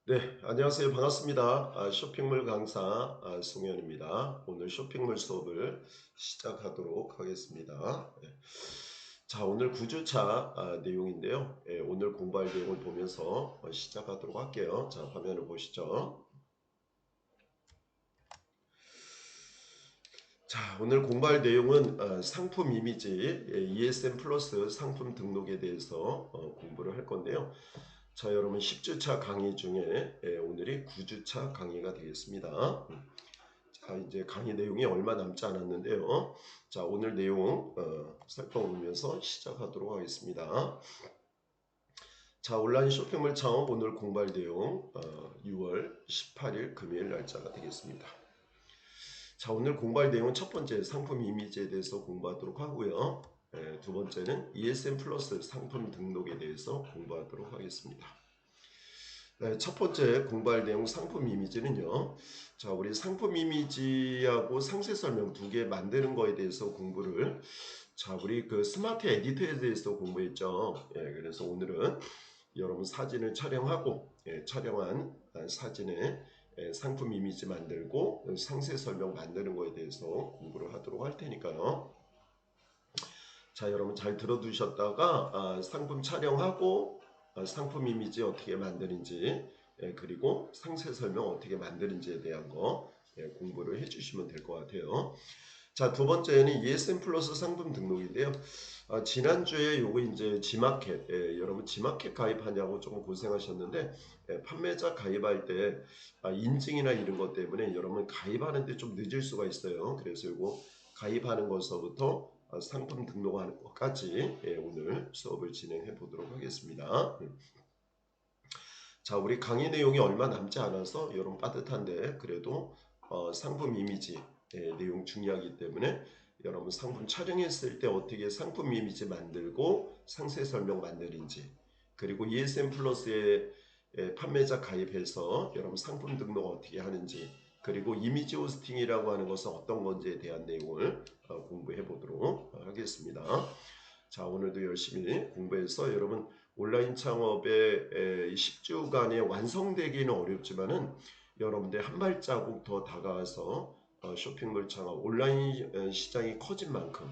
네, 안녕하세요. 반갑습니다. 쇼핑몰 강사 송현입니다. 오늘 쇼핑몰 수업을 시작하도록 하겠습니다. 네. 자, 오늘 9주차 내용인데요. 오늘 공부할 내용을 보면서 시작하도록 할게요. 자, 화면을 보시죠. 자, 오늘 공부할 내용은 상품 이미지 ESM 플러스 상품 등록에 대해서 공부를 할 건데요. 자, 여러분 10주차 강의 중에 오늘이 9주차 강의가 되겠습니다. 자, 이제 강의 내용이 얼마 남지 않았는데요. 자, 오늘 내용 살펴보면서 시작하도록 하겠습니다. 자, 온라인 쇼핑몰 창업 오늘 공부할 내용 6월 18일 금요일 날짜가 되겠습니다. 자, 오늘 공부할 내용은 첫 번째 상품 이미지에 대해서 공부하도록 하고요. 두 번째는 ESM 플러스 상품 등록에 대해서 공부하도록 하겠습니다. 네, 첫 번째 공부할 내용 상품 이미지는요. 자, 우리 상품 이미지하고 상세 설명 두 개 만드는 거에 대해서 공부를 자, 우리 그 스마트 에디터에 대해서 공부했죠. 그래서 오늘은 여러분 사진을 촬영하고 촬영한 사진에 상품 이미지 만들고 상세 설명 만드는 거에 대해서 공부를 하도록 할 테니까요. 자, 여러분 잘 들어두셨다가 상품 촬영하고 상품 이미지 어떻게 만드는지 그리고 상세 설명 어떻게 만드는지에 대한 거 공부를 해주시면 될 것 같아요. 자, 두 번째는 ESM 플러스 상품 등록인데요. 지난주에 요거 이제 지마켓, 여러분 지마켓 가입하냐고 조금 고생하셨는데, 판매자 가입할 때 인증이나 이런 것 때문에 여러분 가입하는데 좀 늦을 수가 있어요. 그래서 요거 가입하는 것서부터 상품 등록하는 것까지 오늘 수업을 진행해 보도록 하겠습니다. 자, 우리 강의 내용이 얼마 남지 않아서 여러분 빠듯한데 그래도 상품 이미지 내용 중요하기 때문에 여러분 상품 촬영했을 때 어떻게 상품 이미지 만들고 상세 설명 만드는지 그리고 ESM 플러스에 판매자 가입해서 여러분 상품 등록 어떻게 하는지 그리고 이미지 호스팅이라고 하는 것은 어떤 건지에 대한 내용을 공부해 보도록 하겠습니다. 자, 오늘도 열심히 공부해서 여러분 온라인 창업의 10주간에 완성되기는 어렵지만은 여러분들 한 발자국 더 다가와서 쇼핑몰 창업 온라인 시장이 커진 만큼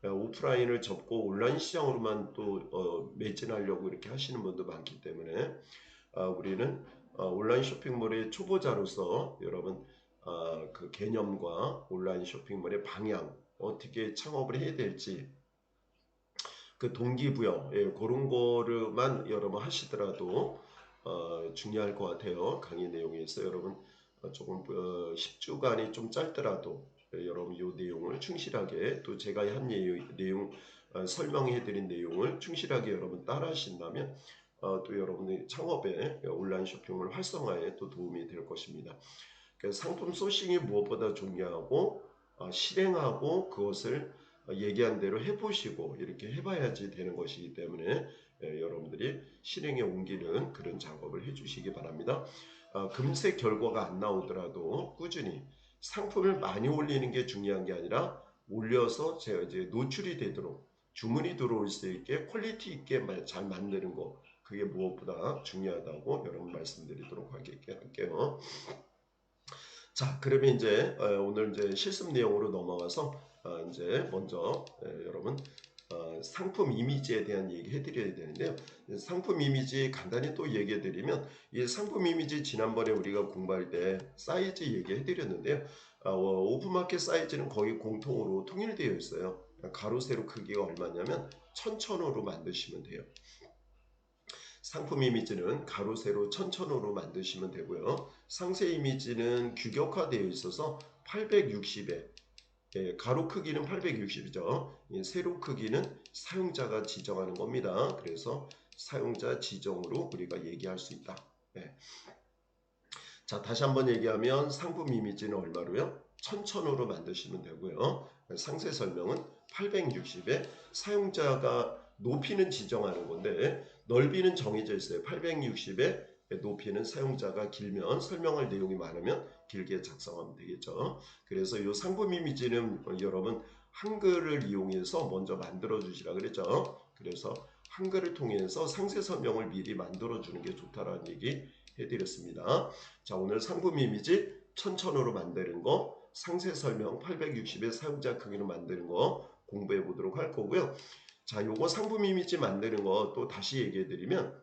오프라인을 접고 온라인 시장으로만 또 매진하려고 이렇게 하시는 분도 많기 때문에 우리는 온라인 쇼핑몰의 초보자로서 여러분 그 개념과 온라인 쇼핑몰의 방향 어떻게 창업을 해야 될지 그 동기부여 그런 거를만 여러분 하시더라도 중요할 것 같아요. 강의 내용에서 여러분 조금 10주간이 좀 짧더라도 여러분 이 내용을 충실하게 또 제가 한 내용 설명해 드린 내용을 충실하게 여러분 따라 하신다면 또 여러분의 창업에 온라인 쇼핑몰 활성화에 또 도움이 될 것입니다. 상품 소싱이 무엇보다 중요하고 실행하고 그것을 얘기한 대로 해보시고 이렇게 해봐야지 되는 것이기 때문에 여러분들이 실행에 옮기는 그런 작업을 해주시기 바랍니다. 금세 결과가 안 나오더라도 꾸준히 상품을 많이 올리는 게 중요한 게 아니라 올려서 제가 이제 노출이 되도록 주문이 들어올 수 있게 퀄리티 있게 잘 만드는 거 그게 무엇보다 중요하다고 여러분 말씀드리도록 할게요. 자, 그러면 이제 오늘 이제 실습 내용으로 넘어가서 이제 먼저 여러분 상품 이미지에 대한 얘기 해드려야 되는데요. 상품 이미지 간단히 또 얘기해 드리면 이 상품 이미지 지난번에 우리가 공부할 때 사이즈 얘기해 드렸는데요. 오픈마켓 사이즈는 거의 공통으로 통일되어 있어요. 가로 세로 크기가 얼마냐면 1000으로 만드시면 돼요. 상품 이미지는 가로 세로 1000으로 만드시면 되고요. 상세 이미지는 규격화되어 있어서 860에 가로 크기는 860이죠. 세로 크기는 사용자가 지정하는 겁니다. 그래서 사용자 지정으로 우리가 얘기할 수 있다. 네. 자, 다시 한번 얘기하면 상품 이미지는 얼마로요? 1000으로 만드시면 되고요. 상세 설명은 860에 사용자가 높이는 지정하는 건데 넓이는 정해져 있어요. 860에 높이는 사용자가 길면 설명할 내용이 많으면 길게 작성하면 되겠죠. 그래서 이 상품 이미지는 여러분 한글을 이용해서 먼저 만들어 주시라 그랬죠. 그래서 한글을 통해서 상세 설명을 미리 만들어 주는 게 좋다라는 얘기 해드렸습니다. 자, 오늘 상품 이미지 1000으로 만드는 거, 상세 설명 860의 사용자 크기로 만드는 거 공부해 보도록 할 거고요. 자, 요거 상품 이미지 만드는 거 또 다시 얘기해 드리면,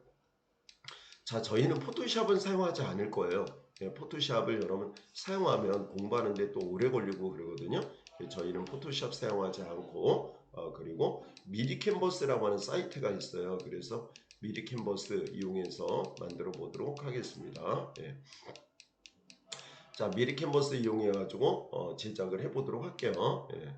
자, 저희는 포토샵은 사용하지 않을 거예요. 포토샵을 여러분 사용하면 공부하는데 또 오래 걸리고 그러거든요. 저희는 포토샵 사용하지 않고, 그리고 미리 캔버스라고 하는 사이트가 있어요. 그래서 미리 캔버스 이용해서 만들어 보도록 하겠습니다. 예. 자, 미리 캔버스 이용해 가지고 제작을 해 보도록 할게요. 예.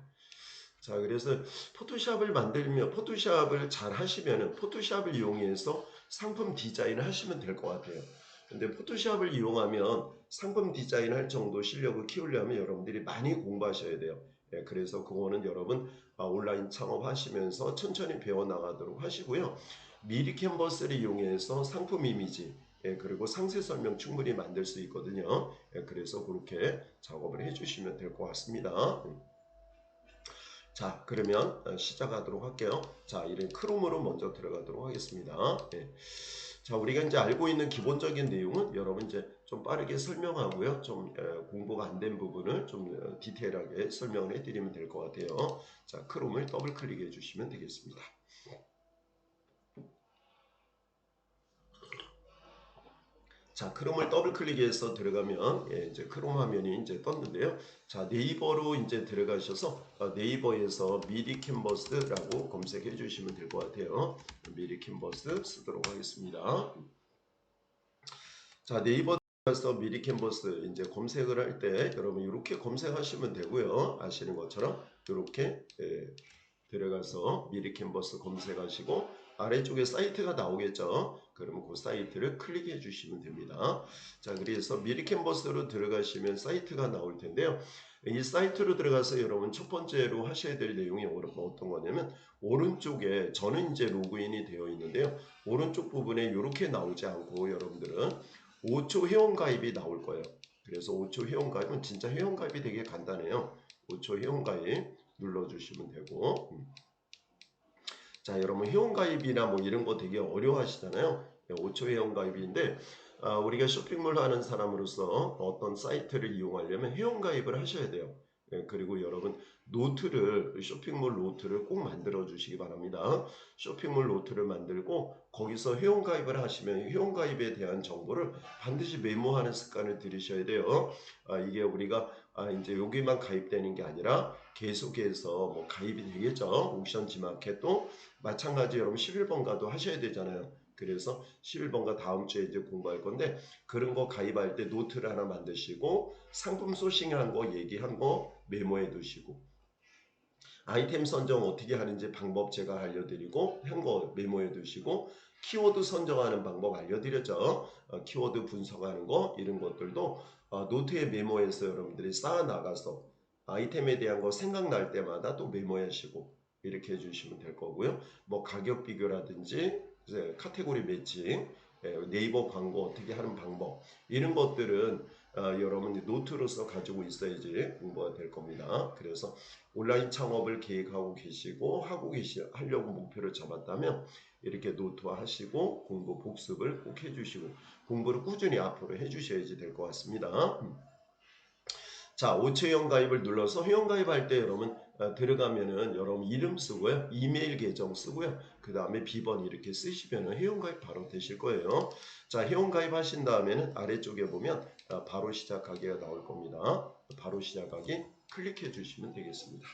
자, 그래서 포토샵을 만들면, 포토샵을 잘 하시면은 포토샵을 이용해서 상품 디자인을 하시면 될 것 같아요. 근데 포토샵을 이용하면 상품 디자인 할 정도 실력을 키우려면 여러분들이 많이 공부하셔야 돼요. 예, 그래서 그거는 여러분 온라인 창업하시면서 천천히 배워나가도록 하시고요. 미리 캔버스를 이용해서 상품 이미지, 예, 그리고 상세 설명 충분히 만들 수 있거든요. 예, 그래서 그렇게 작업을 해주시면 될 것 같습니다. 자, 그러면 시작하도록 할게요. 자, 이런 크롬으로 먼저 들어가도록 하겠습니다. 예. 자, 우리가 이제 알고 있는 기본적인 내용은 여러분 이제 좀 빠르게 설명하고요. 좀 공부가 안 된 부분을 좀 디테일하게 설명을 해드리면 될 것 같아요. 자, 크롬을 더블 클릭해 주시면 되겠습니다. 자, 크롬을 더블 클릭해서 들어가면 이제 크롬 화면이 이제 떴는데요. 자, 네이버로 이제 들어가셔서 네이버에서 미리 캔버스라고 검색해 주시면 될 것 같아요. 미리 캔버스 쓰도록 하겠습니다. 자, 네이버 들어가서 미리 캔버스 이제 검색을 할 때 여러분 이렇게 검색하시면 되고요. 아시는 것처럼 이렇게 들어가서 미리 캔버스 검색하시고 아래쪽에 사이트가 나오겠죠. 그러면 그 사이트를 클릭해 주시면 됩니다. 자, 그래서 미리 캔버스로 들어가시면 사이트가 나올 텐데요. 이 사이트로 들어가서 여러분 첫 번째로 하셔야 될 내용이 어떤 거냐면, 오른쪽에 저는 이제 로그인이 되어 있는데요. 오른쪽 부분에 이렇게 나오지 않고 여러분들은 5초 회원가입이 나올 거예요. 그래서 5초 회원가입은 진짜 회원가입이 되게 간단해요. 5초 회원가입 눌러주시면 되고, 자, 여러분 회원가입이나 뭐 이런 거 되게 어려워하시잖아요. 5초 회원가입인데 우리가 쇼핑몰 하는 사람으로서 어떤 사이트를 이용하려면 회원가입을 하셔야 돼요. 그리고 여러분 노트를, 쇼핑몰 노트를 꼭 만들어 주시기 바랍니다. 쇼핑몰 노트를 만들고 거기서 회원가입을 하시면 회원가입에 대한 정보를 반드시 메모하는 습관을 들이셔야 돼요. 이게 우리가 이제 여기만 가입되는 게 아니라 계속해서 뭐 가입이 되겠죠. 옥션 지마켓도 마찬가지 여러분 11번가도 하셔야 되잖아요. 그래서 11번가 다음 주에 이제 공부할 건데, 그런 거 가입할 때 노트를 하나 만드시고 상품 소싱한 거 얘기한 거 메모해 두시고, 아이템 선정 어떻게 하는지 방법 제가 알려드리고 한 거 메모해 두시고, 키워드 선정하는 방법 알려드렸죠. 키워드 분석하는 거 이런 것들도 노트에 메모해서 여러분들이 쌓아 나가서 아이템에 대한 거 생각날 때마다 또 메모하시고 이렇게 해주시면 될 거고요. 뭐 가격 비교라든지 이제 카테고리 매칭, 네이버 광고 어떻게 하는 방법 이런 것들은 여러분이 노트로서 가지고 있어야지 공부가 될 겁니다. 그래서 온라인 창업을 계획하고 계시고 하려고 목표를 잡았다면 이렇게 노트화 하시고 공부 복습을 꼭 해주시고 공부를 꾸준히 앞으로 해주셔야지 될 것 같습니다. 자, 5초 회원가입을 눌러서 회원가입할 때 여러분 들어가면은 여러분 이름 쓰고요. 이메일 계정 쓰고요. 그 다음에 비번 이렇게 쓰시면은 회원가입 바로 되실 거예요. 자, 회원가입 하신 다음에는 아래쪽에 보면 바로 시작하기가 나올 겁니다. 바로 시작하기 클릭해 주시면 되겠습니다.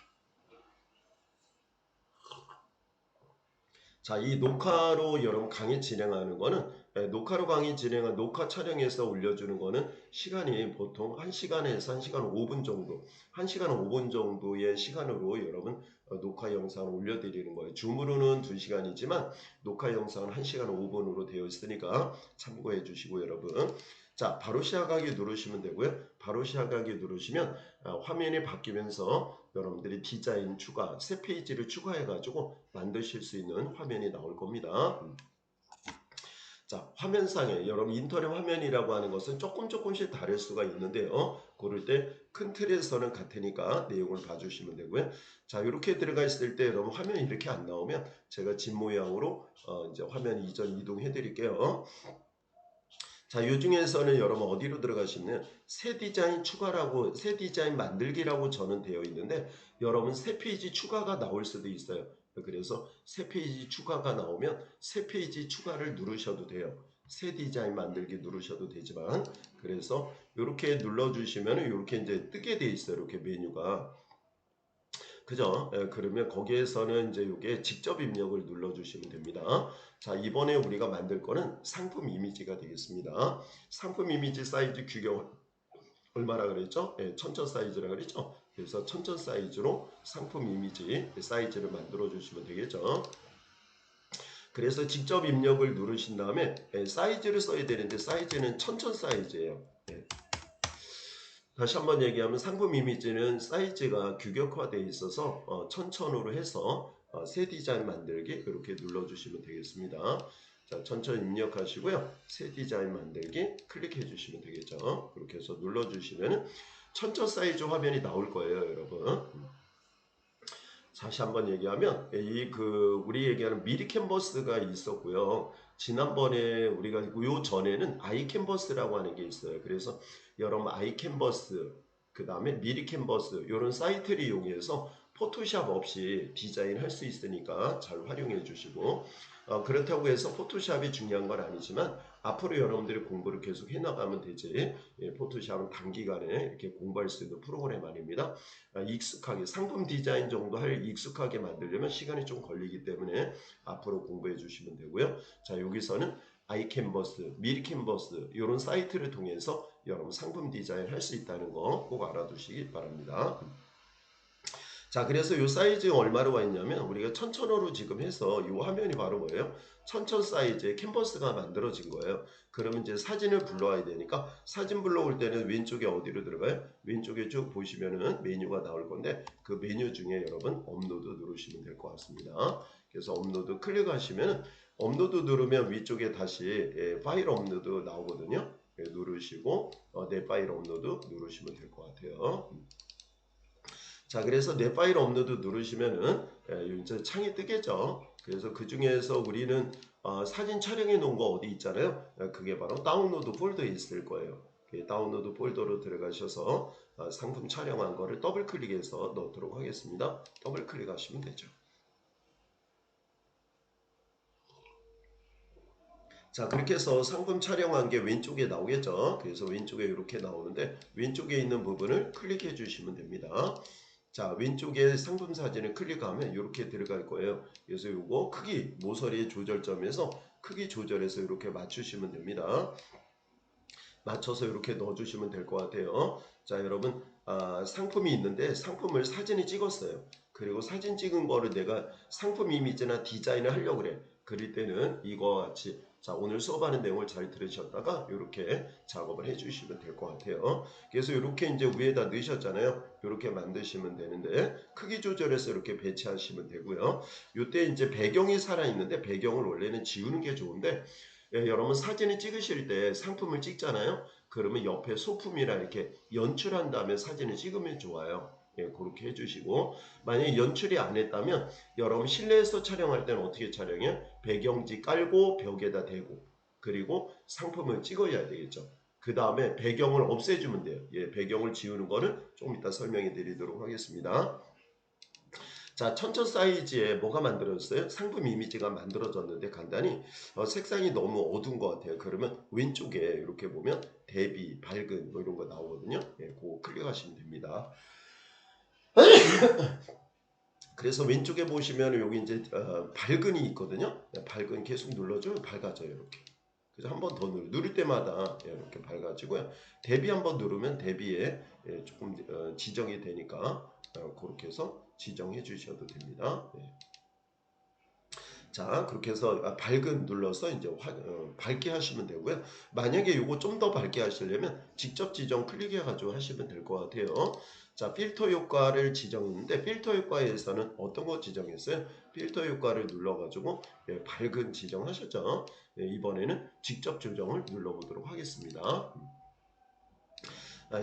자, 이 녹화로 여러분 강의 진행하는 거는 녹화로 강의 진행한 녹화 촬영해서 올려주는 거는 시간이 보통 1시간에서 1시간 5분 정도, 1시간 5분 정도의 시간으로 여러분 녹화 영상을 올려드리는 거예요. 줌으로는 2시간이지만 녹화 영상은 1시간 5분으로 되어 있으니까 참고해 주시고 여러분. 자, 바로 시작하기 누르시면 되고요. 바로 시작하기 누르시면 화면이 바뀌면서 여러분들이 디자인 추가, 새 페이지를 추가해 가지고 만드실 수 있는 화면이 나올 겁니다. 자, 화면상에 여러분 인터넷 화면이라고 하는 것은 조금씩 다를 수가 있는데요. 그럴 때 큰 틀에서는 같으니까 내용을 봐주시면 되고요. 자, 이렇게 들어가 있을 때 여러분 화면이 이렇게 안 나오면 제가 집 모양으로 이제 화면 이전 이동해 드릴게요. 자, 요 중에서는 여러분 어디로 들어가시면 새 디자인 추가라고, 새 디자인 만들기라고 저는 되어 있는데 여러분 새 페이지 추가가 나올 수도 있어요. 그래서 새 페이지 추가가 나오면 새 페이지 추가를 누르셔도 돼요. 새 디자인 만들기 누르셔도 되지만, 그래서 이렇게 눌러주시면 이렇게 이제 뜨게 돼 있어요. 이렇게 메뉴가. 그죠? 예, 그러면 거기에서는 이제 이게 직접 입력을 눌러주시면 됩니다. 자, 이번에 우리가 만들 거는 상품 이미지가 되겠습니다. 상품 이미지 사이즈 규격 얼마라 그랬죠? 예, 1000 사이즈라 그랬죠? 그래서 1000 사이즈로 상품 이미지 사이즈를 만들어 주시면 되겠죠? 그래서 직접 입력을 누르신 다음에 예, 사이즈를 써야 되는데 사이즈는 1000 사이즈예요. 예. 다시 한번 얘기하면 상품 이미지는 사이즈가 규격화되어 있어서 1000으로 해서 새 디자인 만들기 이렇게 눌러주시면 되겠습니다. 자, 천천히 입력하시고요. 새 디자인 만들기 클릭해 주시면 되겠죠. 그렇게 해서 눌러주시면 1000 사이즈 화면이 나올 거예요, 여러분. 다시 한번 얘기하면 우리 얘기하는 미리 캔버스가 있었고요. 지난번에 우리가 요 전에는 아이 캔버스라고 하는 게 있어요. 그래서 여러분 아이 캔버스 그 다음에 미리 캔버스 이런 사이트를 이용해서 포토샵 없이 디자인 할 수 있으니까 잘 활용해 주시고 그렇다고 해서 포토샵이 중요한 건 아니지만 앞으로 여러분들이 공부를 계속 해나가면 되지. 예, 포토샵은 단기간에 이렇게 공부할 수 있는 프로그램 아닙니다. 익숙하게 상품 디자인 정도 할 익숙하게 만들려면 시간이 좀 걸리기 때문에 앞으로 공부해 주시면 되고요. 자, 여기서는 아이캔버스, 미리캔버스 이런 사이트를 통해서 여러분 상품 디자인 할 수 있다는 거 꼭 알아두시기 바랍니다. 자, 그래서 이 사이즈 얼마로 와 있냐면 우리가 1000으로 지금 해서 이 화면이 바로 뭐예요? 1000 사이즈의 캔버스가 만들어진 거예요. 그러면 이제 사진을 불러와야 되니까 사진 불러올 때는 왼쪽에 어디로 들어가요? 왼쪽에 쭉 보시면은 메뉴가 나올 건데 그 메뉴 중에 여러분 업로드 누르시면 될 것 같습니다. 그래서 업로드 클릭하시면 업로드 누르면 위쪽에 다시 파일 업로드 나오거든요. 누르시고 내 파일 업로드 누르시면 될 것 같아요. 자, 그래서 내 파일 업로드 누르시면은 이제 창이 뜨겠죠. 그래서 그 중에서 우리는 사진 촬영해 놓은 거 어디 있잖아요. 그게 바로 다운로드 폴더에 있을 거예요. 다운로드 폴더로 들어가셔서 상품 촬영한 거를 더블 클릭해서 넣도록 하겠습니다. 더블 클릭하시면 되죠. 자, 그렇게 해서 상품 촬영한 게 왼쪽에 나오겠죠. 그래서 왼쪽에 이렇게 나오는데 왼쪽에 있는 부분을 클릭해 주시면 됩니다. 자, 왼쪽에 상품 사진을 클릭하면 이렇게 들어갈 거예요. 그래서 이거 크기 모서리 조절점에서 크기 조절해서 이렇게 맞추시면 됩니다. 맞춰서 이렇게 넣어주시면 될 것 같아요. 자, 여러분 상품이 있는데 상품을 사진을 찍었어요. 그리고 사진 찍은 거를 내가 상품 이미지나 디자인을 하려고 그래. 그럴 때는 이거와 같이 자, 오늘 수업하는 내용을 잘 들으셨다가 이렇게 작업을 해주시면 될 것 같아요. 그래서 이렇게 이제 위에다 넣으셨잖아요. 이렇게 만드시면 되는데 크기 조절해서 이렇게 배치하시면 되고요. 이때 이제 배경이 살아있는데 배경을 원래는 지우는 게 좋은데 여러분 사진을 찍으실 때 상품을 찍잖아요. 그러면 옆에 소품이나 이렇게 연출한 다음에 사진을 찍으면 좋아요. 그렇게 해주시고 만약에 연출이 안 했다면 여러분 실내에서 촬영할 때는 어떻게 촬영해요? 배경지 깔고 벽에다 대고 그리고 상품을 찍어야 되겠죠. 그 다음에 배경을 없애주면 돼요. 배경을 지우는 거는 조금 이따 설명해 드리도록 하겠습니다. 자, 1000 사이즈에 뭐가 만들어졌어요? 상품 이미지가 만들어졌는데 간단히 색상이 너무 어두운 것 같아요. 그러면 왼쪽에 이렇게 보면 대비, 밝은 뭐 이런 거 나오거든요. 그거 클릭하시면 됩니다. 그래서 왼쪽에 보시면 여기 이제 밝은이 있거든요. 밝은 계속 눌러주면 밝아져요. 이렇게. 그래서 한 번 더 누를 때마다 이렇게 밝아지고요. 대비 한번 누르면 대비에 조금 지정이 되니까 그렇게 해서 지정해 주셔도 됩니다. 자, 그렇게 해서 밝은 눌러서 이제 밝게 하시면 되고요. 만약에 이거 좀 더 밝게 하시려면 직접 지정 클릭해 가지고 하시면 될 것 같아요. 자, 필터 효과를 지정했는데 필터 효과에서는 어떤 거 지정했어요? 필터 효과를 눌러 가지고 밝은 지정하셨죠. 이번에는 직접 조정을 눌러 보도록 하겠습니다.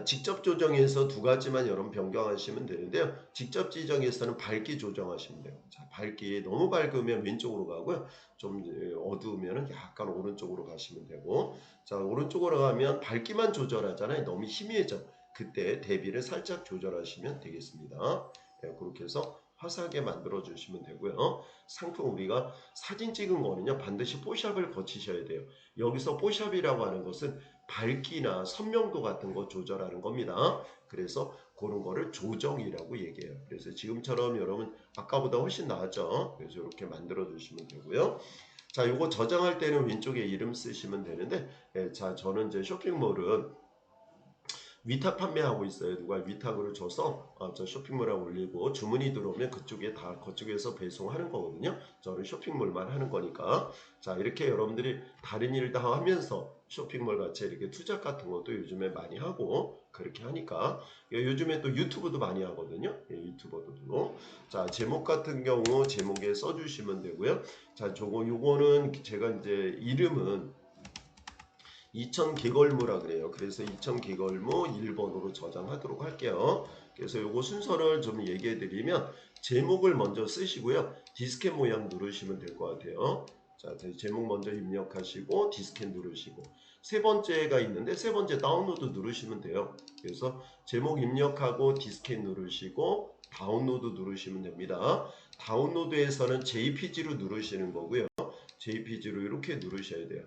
직접 조정에서 두 가지만 여러분 변경하시면 되는데요. 직접 지정에서는 밝기 조정하시면 돼요. 자, 밝기 너무 밝으면 왼쪽으로 가고요. 좀 어두우면 약간 오른쪽으로 가시면 되고, 자, 오른쪽으로 가면 밝기만 조절하잖아요. 너무 희미해져. 그때 대비를 살짝 조절하시면 되겠습니다. 그렇게 해서 화사하게 만들어 주시면 되고요. 상품 우리가 사진 찍은 거는요, 반드시 뽀샵을 거치셔야 돼요. 여기서 뽀샵이라고 하는 것은 밝기나 선명도 같은 거 조절하는 겁니다. 그래서 그런 거를 조정이라고 얘기해요. 그래서 지금처럼 여러분 아까보다 훨씬 나았죠. 그래서 이렇게 만들어 주시면 되고요. 자, 요거 저장할 때는 왼쪽에 이름 쓰시면 되는데, 자, 저는 이제 쇼핑몰은 위탁 판매하고 있어요. 누가 위탁으로 줘서 저 쇼핑몰에 올리고 주문이 들어오면 그쪽에 다 그쪽에서 배송하는 거거든요. 저는 쇼핑몰만 하는 거니까. 자, 이렇게 여러분들이 다른 일 다 하면서 쇼핑몰 같이 이렇게 투잡 같은 것도 요즘에 많이 하고 그렇게 하니까 요즘에 또 유튜브도 많이 하거든요. 유튜버도. 자, 제목 같은 경우 제목에 써주시면 되고요. 자, 요거는 제가 이제 이름은 2000개걸무라 그래요. 그래서 2000개걸무 1번으로 저장하도록 할게요. 그래서 요거 순서를 좀 얘기해 드리면 제목을 먼저 쓰시고요. 디스켓 모양 누르시면 될 것 같아요. 자, 제목 먼저 입력하시고 디스켓 누르시고 세 번째가 있는데 세 번째 다운로드 누르시면 돼요. 그래서 제목 입력하고 디스켓 누르시고 다운로드 누르시면 됩니다. 다운로드에서는 JPG로 누르시는 거고요. JPG로 이렇게 누르셔야 돼요.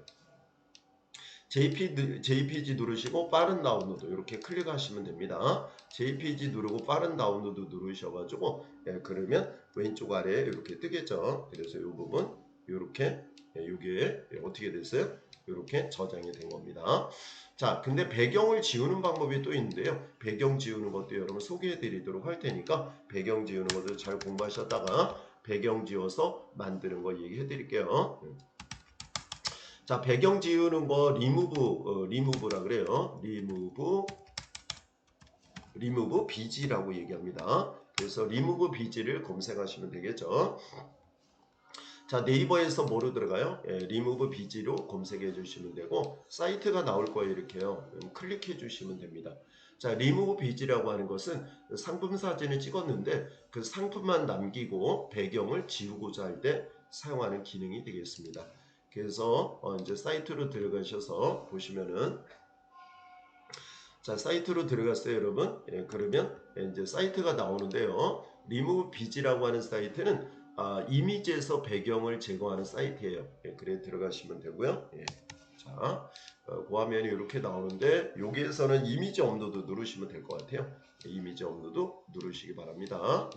JPG 누르시고 빠른 다운로드 이렇게 클릭하시면 됩니다. JPG 누르고 빠른 다운로드 누르셔가지고 그러면 왼쪽 아래에 이렇게 뜨겠죠. 그래서 이 부분 이렇게 이게 어떻게 됐어요? 이렇게 저장이 된 겁니다. 자, 근데 배경을 지우는 방법이 또 있는데요. 배경 지우는 것도 여러분 소개해 드리도록 할 테니까 배경 지우는 것도 잘 공부하셨다가 배경 지워서 만드는 거 얘기해 드릴게요. 자, 배경 지우는 거 리무브라 그래요. 리무브 BG라고 얘기합니다. 그래서 리무브 BG를 검색하시면 되겠죠. 자, 네이버에서 뭐로 들어가요? 리무브 BG로 검색해 주시면 되고 사이트가 나올 거예요. 이렇게요. 클릭해 주시면 됩니다. 자, 리무브 BG라고 하는 것은 상품 사진을 찍었는데 그 상품만 남기고 배경을 지우고자 할 때 사용하는 기능이 되겠습니다. 그래서 이제 사이트로 들어가셔서 보시면은 자, 사이트로 들어갔어요, 여러분. 그러면 이제 사이트가 나오는데요. 리무브 비지라고 하는 사이트는 이미지에서 배경을 제거하는 사이트예요. 그래 들어가시면 되고요. 자, 그 화면이 이렇게 나오는데 여기에서는 이미지 업로드 누르시면 될 것 같아요. 이미지 업로드 누르시기 바랍니다.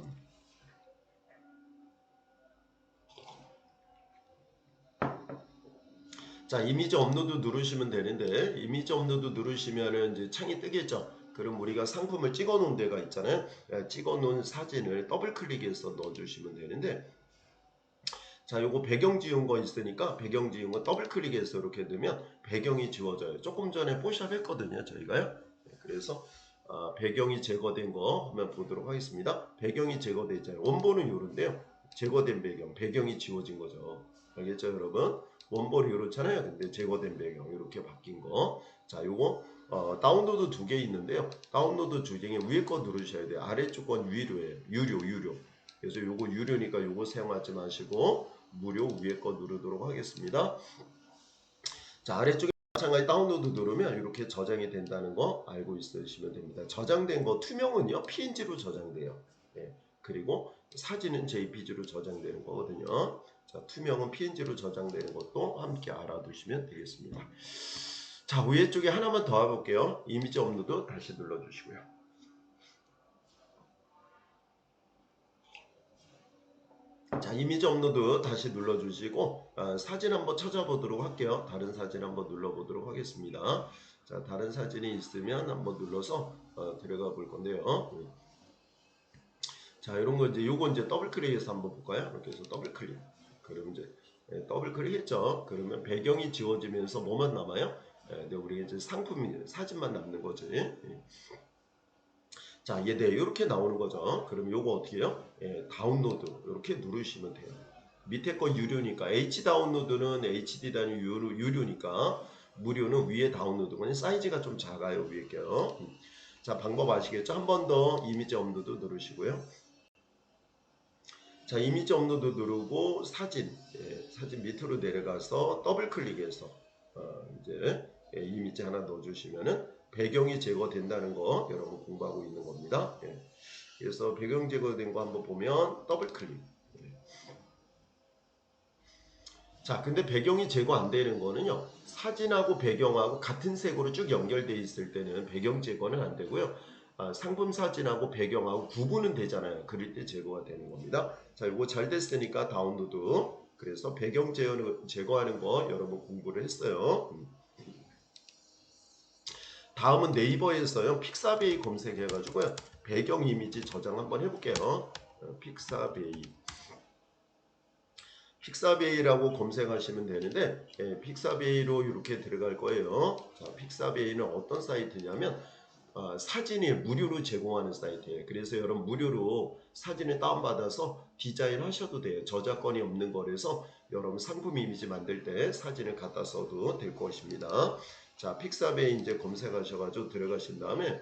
자, 이미지 업로드 누르시면 되는데 이미지 업로드 누르시면은 이제 창이 뜨겠죠. 그럼 우리가 상품을 찍어 놓은 데가 있잖아요. 찍어 놓은 사진을 더블 클릭해서 넣어 주시면 되는데 자, 요거 배경 지운 거 있으니까 배경 지운 거 더블 클릭해서 이렇게 넣으면 배경이 지워져요. 조금 전에 뽀샵 했거든요, 저희가요. 그래서 배경이 제거된 거 한번 보도록 하겠습니다. 배경이 제거되잖아요. 원본은 요런데요. 제거된 배경이 지워진 거죠. 알겠죠, 여러분? 원본이 이렇잖아요. 근데 제거된 배경 이렇게 바뀐 거. 자, 요거 다운로드 두 개 있는데요. 다운로드 두 중에 위에 거 누르셔야 돼요. 아래쪽 건 유료예요. 유료. 그래서 요거 유료니까 요거 사용하지 마시고 무료 위에 거 누르도록 하겠습니다. 자, 아래쪽에 마찬가지 다운로드 누르면 이렇게 저장이 된다는 거 알고 있으시면 됩니다. 저장된 거 투명은요 PNG로 저장돼요. 그리고 사진은 JPG로 저장되는 거거든요. 자, 투명은 PNG로 저장되는 것도 함께 알아두시면 되겠습니다. 자, 위에 쪽에 하나만 더 해볼게요. 이미지 업로드 다시 눌러주시고요. 자, 이미지 업로드 다시 눌러주시고 사진 한번 찾아보도록 할게요. 다른 사진 한번 눌러보도록 하겠습니다. 자, 다른 사진이 있으면 한번 눌러서 들어가 볼 건데요. 자, 이런 거 요거 이제 더블 클릭해서 한번 볼까요? 이렇게 해서 더블 클릭. 그럼 이제 더블 클릭했죠. 그러면 배경이 지워지면서 뭐만 남아요? 근데 우리 이제 사진만 남는 거지. 자, 이렇게 나오는 거죠. 그럼 요거 어떻게 해요? 다운로드 이렇게 누르시면 돼요. 밑에 거 유료니까 H 다운로드는 HD 단위 유료니까 무료는 위에 다운로드거든요. 사이즈가 좀 작아요, 위에 게요. 자, 방법 아시겠죠? 한 번 더 이미지 업로드 누르시고요. 자, 이미지 업로드 누르고 사진, 사진 밑으로 내려가서 더블 클릭해서 이제 이미지 하나 넣어주시면은 배경이 제거된다는 거 여러분 공부하고 있는 겁니다. 그래서 배경 제거된 거 한번 보면 더블 클릭. 자, 근데 배경이 제거 안 되는 거는요, 사진하고 배경하고 같은 색으로 쭉 연결되어 있을 때는 배경 제거는 안 되고요. 상품 사진하고 배경하고 구분은 되잖아요. 그럴 때 제거가 되는 겁니다. 자, 이거 잘 됐으니까 다운로드. 그래서 배경 제거하는 거 여러분 공부를 했어요. 다음은 네이버에서요, 픽사베이 검색해가지고요, 배경 이미지 저장 한번 해볼게요. 픽사베이. 픽사베이라고 검색하시면 되는데, 픽사베이로 이렇게 들어갈 거예요. 자, 픽사베이는 어떤 사이트냐면 사진이 무료로 제공하는 사이트예요. 그래서 여러분 무료로 사진을 다운받아서 디자인 하셔도 돼요. 저작권이 없는 거라서 여러분 상품 이미지 만들 때 사진을 갖다 써도 될 것입니다. 자, 픽사베이 이제 검색하셔가지고 들어가신 다음에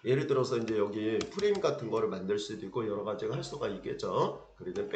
예를 들어서 이제 여기 프레임 같은 거를 만들 수도 있고 여러 가지가 할 수가 있겠죠. 그리고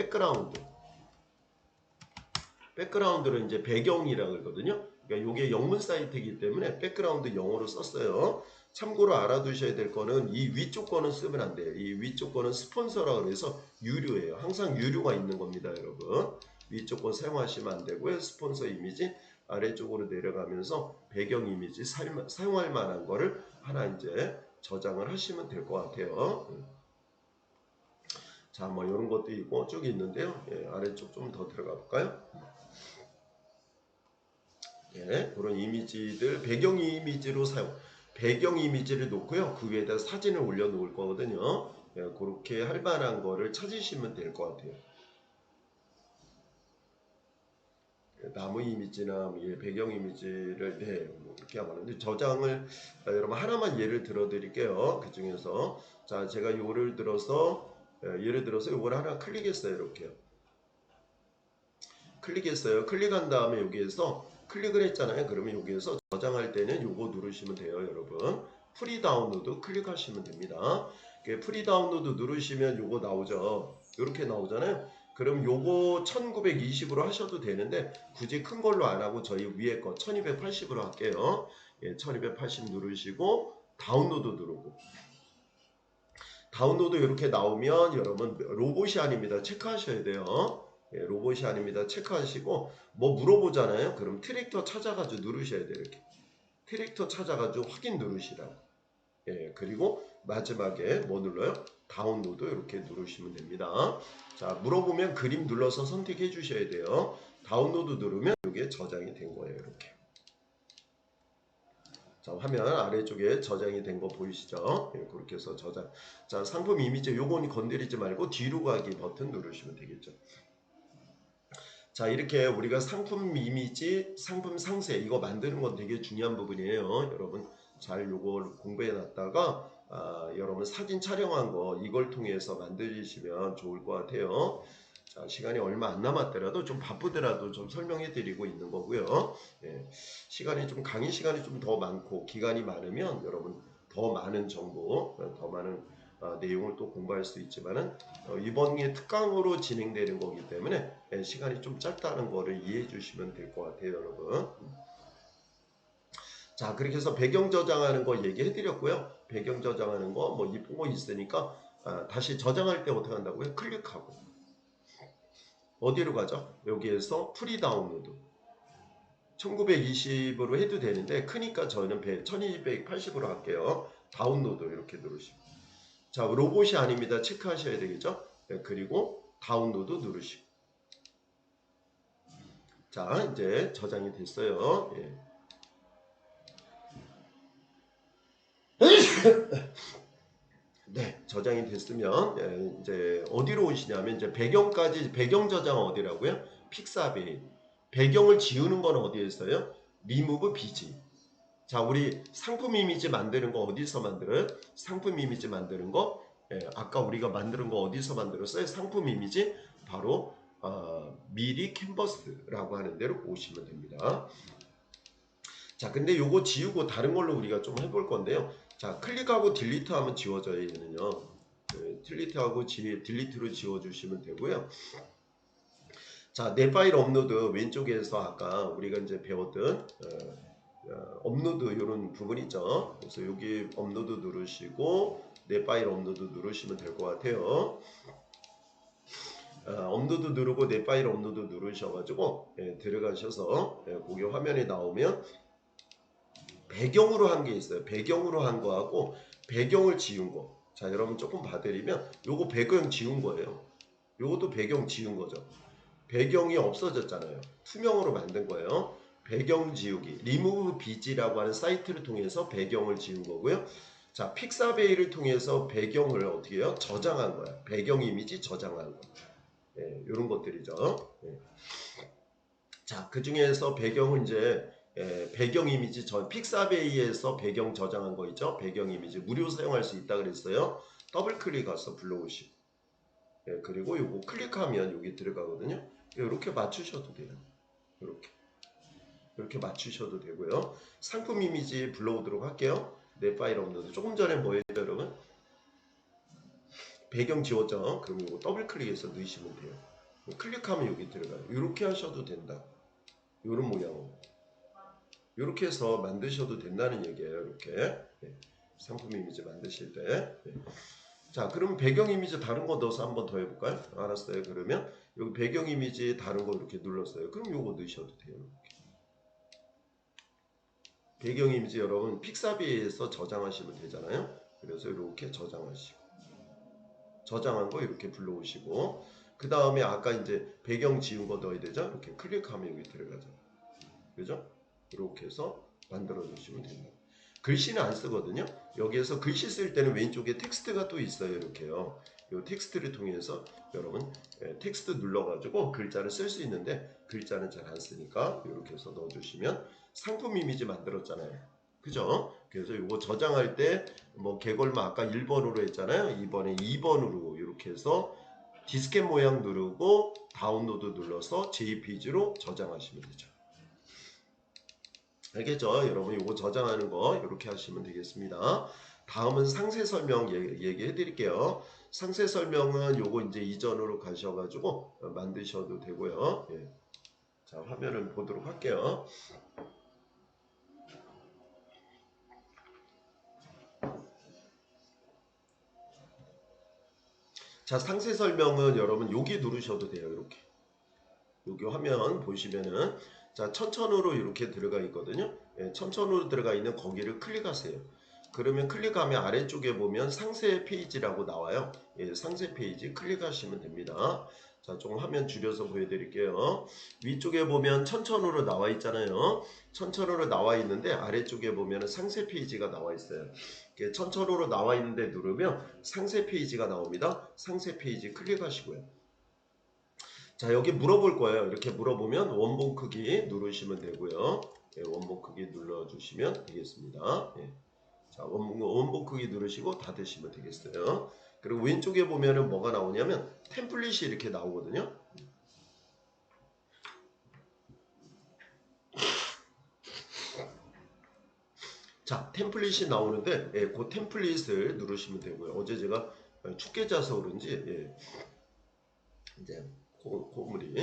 백그라운드를 이제 배경이라고 그러거든요. 그러니까 이게 영문 사이트이기 때문에 백그라운드 영어로 썼어요. 참고로 알아두셔야 될 거는 이 위쪽 거는 쓰면 안 돼요. 이 위쪽 거는 스폰서라 그래서 유료예요. 항상 유료가 있는 겁니다, 여러분. 위쪽 거 사용하시면 안 되고요. 스폰서 이미지 아래쪽으로 내려가면서 배경 이미지 사용할 만한 거를 하나 이제 저장을 하시면 될 것 같아요. 자, 뭐 이런 것도 있고 쭉 있는데요. 아래쪽 좀 더 들어가 볼까요? 그런 이미지들 배경 이미지로 배경 이미지를 놓고요. 그 위에다 사진을 올려 놓을 거거든요. 그렇게 할 만한 거를 찾으시면 될 것 같아요. 나무 이미지나 배경 이미지를 뭐 이렇게 하면 저장을 여러분 하나만 예를 들어 드릴게요. 그 중에서 자, 제가 요를 들어서 예를 들어서 요걸 하나 클릭했어요. 이렇게요. 클릭했어요. 클릭한 다음에 여기에서 클릭을 했잖아요. 그러면 여기에서 저장할 때는 요거 누르시면 돼요, 여러분. 프리 다운로드 클릭하시면 됩니다. 프리 다운로드 누르시면 요거 나오죠. 이렇게 나오잖아요. 그럼 요거 1920으로 하셔도 되는데 굳이 큰 걸로 안 하고 저희 위에 거 1280으로 할게요. 1280 누르시고 다운로드 누르고 다운로드 이렇게 나오면 여러분 로봇이 아닙니다. 체크하셔야 돼요. 로봇이 아닙니다. 체크하시고 뭐 물어보잖아요. 그럼 트랙터 찾아가지고 누르셔야 돼요. 이렇게 트랙터 찾아가지고 확인 누르시라고. 그리고 마지막에 뭐 눌러요? 다운로드 이렇게 누르시면 됩니다. 자, 물어보면 그림 눌러서 선택해 주셔야 돼요. 다운로드 누르면 이게 저장이 된 거예요. 이렇게. 자, 화면 아래쪽에 저장이 된 거 보이시죠? 그렇게 해서 저장. 자, 상품 이미지 요건 건드리지 말고 뒤로 가기 버튼 누르시면 되겠죠. 자, 이렇게 우리가 상품 이미지, 상품 상세 이거 만드는 건 되게 중요한 부분이에요. 여러분 잘 요걸 공부해 놨다가 여러분 사진 촬영한 거 이걸 통해서 만드시면 좋을 것 같아요. 자, 시간이 얼마 안 남았더라도 좀 바쁘더라도 좀 설명해 드리고 있는 거고요. 시간이 좀 강의 시간이 좀 더 많고 기간이 많으면 여러분 더 많은 정보, 더 많은 내용을 또 공부할 수 있지만은 이번에 특강으로 진행되는 거기 때문에 시간이 좀 짧다는 거를 이해해 주시면 될 것 같아요, 여러분. 자, 그렇게 해서 배경 저장하는 거 얘기해 드렸고요. 배경 저장하는 거 뭐 이쁜 거 있으니까 다시 저장할 때 어떻게 한다고요? 클릭하고 어디로 가죠? 여기에서 프리 다운로드 1920으로 해도 되는데 크니까 저는 1280으로 할게요. 다운로드 이렇게 누르시고 자, 로봇이 아닙니다. 체크하셔야 되겠죠? 그리고 다운로드 누르시고 자, 이제 저장이 됐어요. 네, 저장이 됐으면 이제 어디로 오시냐면 이제 배경까지 배경 저장 어디라고요? 픽사베이. 배경을 지우는 건 어디에 있어요? 리무브 비지. 자, 우리 상품 이미지 만드는 거 어디서 만들어요? 상품 이미지 만드는 거 아까 우리가 만드는 거 어디서 만들었어요? 상품 이미지 바로 미리 캔버스라고 하는 데로 오시면 됩니다. 자, 근데 요거 지우고 다른 걸로 우리가 좀 해볼 건데요. 자, 클릭하고 딜리트 하면 지워져요, 얘는요. 네, 딜리트하고 딜리트로 지워주시면 되고요. 자, 내 파일 업로드 왼쪽에서 아까 우리가 이제 배웠던 업로드 이런 부분 있죠. 그래서 여기 업로드 누르시고 내 파일 업로드 누르시면 될 것 같아요. 업로드 누르고 내 파일 업로드 누르셔가지고 들어가셔서 거기 화면에 나오면 배경으로 한 게 있어요. 배경으로 한 거하고 배경을 지운 거. 자, 여러분 조금 봐드리면 요거 배경 지운 거예요. 요것도 배경 지운 거죠. 배경이 없어졌잖아요. 투명으로 만든 거예요. 배경 지우기, 리무브 비지라고 하는 사이트를 통해서 배경을 지운 거고요. 자, 픽사베이를 통해서 배경을 어떻게 해요? 저장한 거야. 배경 이미지 저장한 거. 이런 것들이죠. 자, 그 중에서 배경은 이제 배경 이미지 픽사베이에서 배경 저장한 거 있죠? 배경 이미지 무료 사용할 수 있다 그랬어요. 더블 클릭해서 불러오시고 그리고 요거 클릭하면 여기 들어가거든요. 이렇게 맞추셔도 돼요. 이렇게 맞추셔도 되고요. 상품 이미지 불러오도록 할게요. 내 파일 업로드. 조금 전에 뭐였죠, 여러분? 배경 지웠죠? 그럼 이거 더블 클릭해서 넣으시면 돼요. 클릭하면 여기 들어가요. 이렇게 하셔도 된다. 이런 모양으로. 이렇게 해서 만드셔도 된다는 얘기예요. 이렇게 상품 이미지 만드실 때. 자, 그럼 배경 이미지 다른 거 넣어서 한번 더 해볼까요? 알았어요. 그러면 여기 배경 이미지 다른 거 이렇게 눌렀어요. 그럼 요거 넣으셔도 돼요. 이렇게. 배경 이미지 여러분 픽사비에서 저장하시면 되잖아요. 그래서 이렇게 저장하시고 저장한 거 이렇게 불러오시고 그 다음에 아까 이제 배경 지운 거 넣어야 되죠. 이렇게 클릭하면 여기 들어가죠. 그죠? 이렇게 해서 만들어 주시면 됩니다. 글씨는 안 쓰거든요. 여기에서 글씨 쓸 때는 왼쪽에 텍스트가 또 있어요. 이렇게요. 이 텍스트를 통해서 여러분 텍스트 눌러가지고 글자를 쓸 수 있는데 글자는 잘 안 쓰니까 이렇게 해서 넣어주시면 상품 이미지 만들었잖아요. 그죠? 그래서 이거 저장할 때 뭐 개걸마 아까 1번으로 했잖아요. 이번에 2번으로 이렇게 해서 디스켓 모양 누르고 다운로드 눌러서 JPG로 저장하시면 되죠. 알겠죠? 여러분 이거 저장하는 거 이렇게 하시면 되겠습니다. 다음은 상세 설명 얘기해 드릴게요. 상세 설명은 요거 이제 이전으로 가셔가지고 만드셔도 되고요. 자, 화면을 보도록 할게요. 자, 상세 설명은 여러분 여기 누르셔도 돼요. 이렇게. 여기 화면 보시면은 자, 천천으로 이렇게 들어가 있거든요. 천천으로 들어가 있는 거기를 클릭하세요. 그러면 클릭하면 아래쪽에 보면 상세 페이지라고 나와요. 상세 페이지 클릭하시면 됩니다. 자, 조금 화면 줄여서 보여드릴게요. 위쪽에 보면 천천으로 나와 있잖아요. 천천으로 나와 있는데 아래쪽에 보면 상세 페이지가 나와 있어요. 천천으로 나와 있는데 누르면 상세 페이지가 나옵니다. 상세 페이지 클릭하시고요. 자, 여기 물어볼 거예요. 이렇게 물어보면 원본 크기 누르시면 되고요. 원본 크기 눌러주시면 되겠습니다. 자, 원본 크기 누르시고 닫으시면 되겠어요. 그리고 왼쪽에 보면은 뭐가 나오냐면 템플릿이 이렇게 나오거든요. 자, 템플릿이 나오는데 그 템플릿을 누르시면 되고요. 어제 제가 춥게 자서 그런지 이제 고물이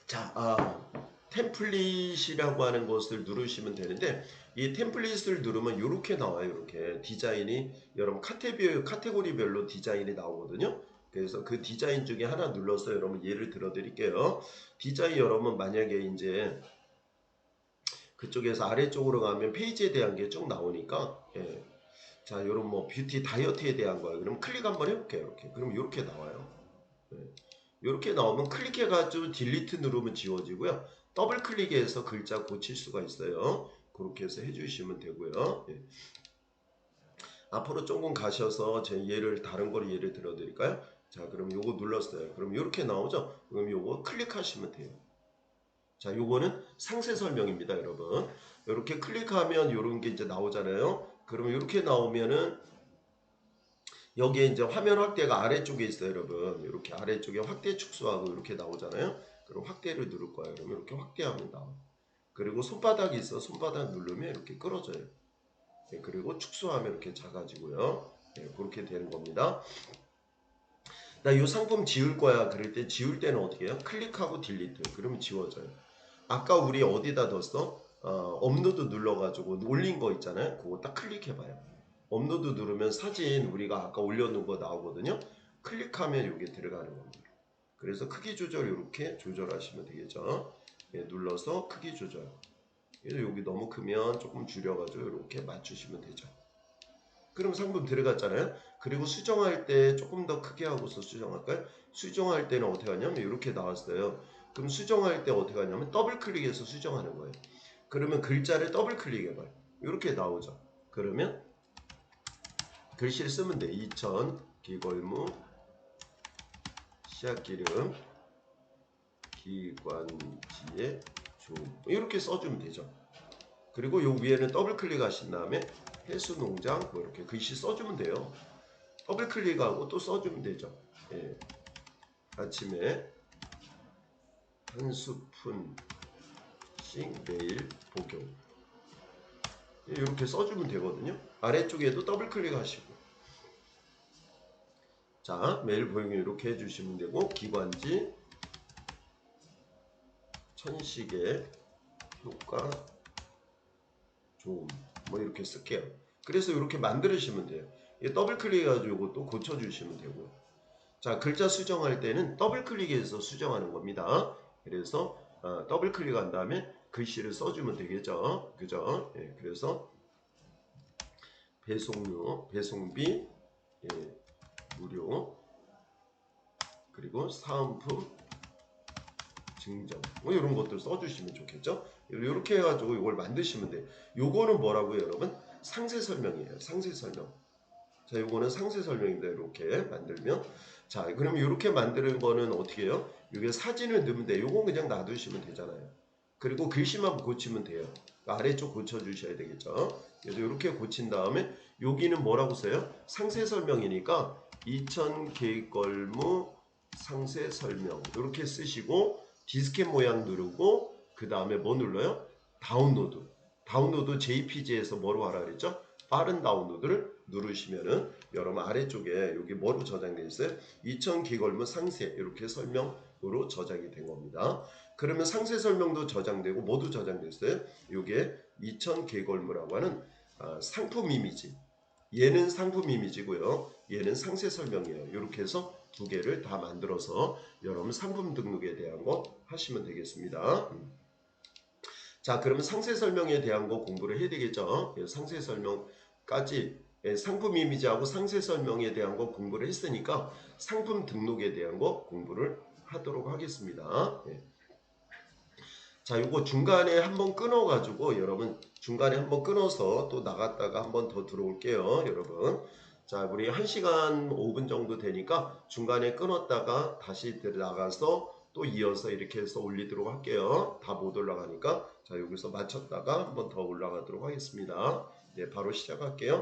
자, 템플릿이라고 하는 것을 누르시면 되는데 이 템플릿을 누르면 이렇게 나와요. 이렇게 디자인이 여러분 카테고리별로 디자인이 나오거든요. 그래서 그 디자인 중에 하나 눌러서 여러분 예를 들어 드릴게요. 디자인 여러분 만약에 이제 그쪽에서 아래쪽으로 가면 페이지에 대한 게 쭉 나오니까 자, 요런 뭐 뷰티 다이어트에 대한 거예요. 그럼 클릭 한번 해볼게요. 이렇게. 그럼 이렇게 나와요. 이렇게 나오면 클릭해가지고 딜리트 누르면 지워지고요. 더블 클릭해서 글자 고칠 수가 있어요. 그렇게 해서 해주시면 되고요. 앞으로 조금 가셔서 제 다른 걸 예를 들어 드릴까요? 자, 그럼 요거 눌렀어요. 그럼 이렇게 나오죠? 그럼 요거 클릭하시면 돼요. 자, 요거는 상세 설명입니다, 여러분. 이렇게 클릭하면 요런 게 이제 나오잖아요. 그러면 이렇게 나오면은 여기에 이제 화면 확대가 아래쪽에 있어요, 여러분. 이렇게 아래쪽에 확대 축소하고 이렇게 나오잖아요. 그리고 확대를 누를 거예요. 그러면 이렇게 확대하면 나와. 그리고 손바닥이 있어. 손바닥 누르면 이렇게 끌어져요. 예, 그리고 축소하면 이렇게 작아지고요. 예, 그렇게 되는 겁니다. 나 이 상품 지울 거야. 그럴 때 지울 때는 어떻게 해요? 클릭하고 딜리트. 그러면 지워져요. 아까 우리 어디다 뒀어? 업로드 눌러가지고 올린 거 있잖아요. 그거 딱 클릭해봐요. 업로드 누르면 사진 우리가 아까 올려놓은 거 나오거든요. 클릭하면 이게 들어가는 겁니다. 그래서 크기 조절 이렇게 조절하시면 되겠죠. 예, 눌러서 크기 조절. 여기 너무 크면 조금 줄여가지고 이렇게 맞추시면 되죠. 그럼 상품 들어갔잖아요. 그리고 수정할 때 조금 더 크게 하고서 수정할까요? 수정할 때는 어떻게 하냐면 이렇게 나왔어요. 그럼 수정할 때 어떻게 하냐면 더블 클릭해서 수정하는 거예요. 그러면 글자를 더블 클릭해봐요. 이렇게 나오죠. 그러면 글씨를 쓰면 돼. 2000 기걸무 씨앗기름 기관지에 좀 이렇게 써주면 되죠. 그리고 요 위에는 더블 클릭하신 다음에 해수농장 뭐 이렇게 글씨 써주면 돼요. 더블 클릭하고 또 써주면 되죠. 예. 아침에 한 스푼씩 매일 복용. 이렇게 써주면 되거든요. 아래쪽에도 더블 클릭하시고. 자, 매일 복용 이렇게 해주시면 되고, 기관지 천식의 효과 좋음 뭐 이렇게 쓸게요. 그래서 이렇게 만들으시면 돼요. 더블 클릭해가지고 이것도 고쳐주시면 되고요. 자, 글자 수정할 때는 더블 클릭해서 수정하는 겁니다. 그래서 더블 클릭한 다음에 글씨를 써주면 되겠죠. 그죠? 예, 그래서 배송료, 배송비 예, 무료 그리고 사은품 증정 뭐 이런 것들 써주시면 좋겠죠. 이렇게 해가지고 이걸 만드시면 돼요. 요거는 뭐라고요, 여러분? 상세 설명이에요. 상세 설명. 자, 요거는 상세 설명인데 이렇게 만들면 자, 그러면 이렇게 만드는 거는 어떻게 해요? 이게 사진을 넣으면 돼. 요건 그냥 놔두시면 되잖아요. 그리고 글씨만 고치면 돼요. 아래쪽 고쳐주셔야 되겠죠. 그래서 이렇게 고친 다음에 여기는 뭐라고 써요? 상세 설명이니까 2000개걸무 상세 설명 이렇게 쓰시고 디스켓 모양 누르고 그 다음에 뭐 눌러요? 다운로드. 다운로드 JPG에서 뭐로 하라 그랬죠? 빠른 다운로드를 누르시면은 여러분 아래쪽에 여기 뭐로 저장되어 있어요? 2000기걸무 상세 이렇게 설명으로 저장이 된 겁니다. 그러면 상세 설명도 저장되고 모두 저장됐어요. 이게 2000개걸무라고 하는 상품 이미지. 얘는 상품 이미지고요. 얘는 상세 설명이에요. 이렇게 해서 두 개를 다 만들어서 여러분 상품 등록에 대한 거 하시면 되겠습니다. 자, 그러면 상세 설명에 대한 거 공부를 해야 되겠죠. 상세 설명까지 상품 이미지하고 상세 설명에 대한 거 공부를 했으니까 상품 등록에 대한 거 공부를 하도록 하겠습니다. 자, 요거 중간에 한번 끊어가지고 여러분 중간에 한번 끊어서 또 나갔다가 한번 더 들어올게요, 여러분. 자, 우리 1시간 5분 정도 되니까 중간에 끊었다가 다시 나가서 또 이어서 이렇게 해서 올리도록 할게요. 다 못 올라가니까 자, 여기서 마쳤다가 한번 더 올라가도록 하겠습니다. 네, 바로 시작할게요.